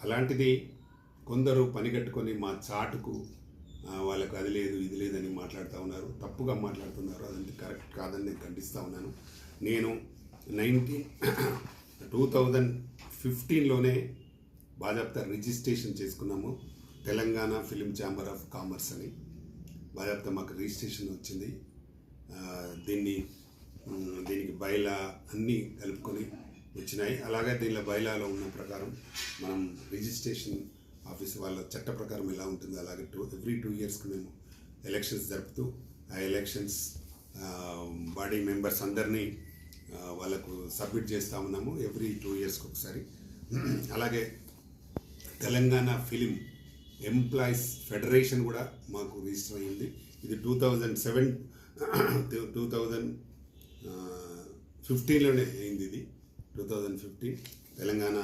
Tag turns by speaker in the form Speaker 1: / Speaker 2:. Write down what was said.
Speaker 1: అలాంటిది కొందరు పనిగట్టుకొని మా చాటుకు వాళ్ళకు అది లేదు ఇది లేదని మాట్లాడుతూ ఉన్నారు, తప్పుగా మాట్లాడుతున్నారు. అదంతా కరెక్ట్ కాదని నేను ఖండిస్తూ ఉన్నాను. నేను 2015లోనే బాజాప్తా రిజిస్ట్రేషన్ చేసుకున్నాము. Telangana film chamber of commerce అని బాజాప్తా మాకు రిజిస్ట్రేషన్ వచ్చింది. దీనికి బైలా అన్నీ కలుపుకొని వచ్చినాయి. అలాగే దీనిలో బైలాలో ఉన్న ప్రకారం మనం రిజిస్ట్రేషన్ ఆఫీస్ వాళ్ళ చట్ట ప్రకారం ఎలా ఉంటుందో అలాగే ఎవ్రీ 2 yearsకి మేము ఎలక్షన్స్ జరుపుతూ ఆ ఎలక్షన్స్ బాడీ మెంబర్స్ అందరినీ వాళ్ళకు సబ్మిట్ చేస్తూ ఉన్నాము ఎవ్రీ 2 yearsకి ఒకసారి. అలాగే తెలంగాణ ఫిలిం ఎంప్లాయీస్ ఫెడరేషన్ కూడా మాకు రిజిస్టర్ అయ్యింది. ఇది 2015లోనే అయింది. ఇది 2015 తెలంగాణ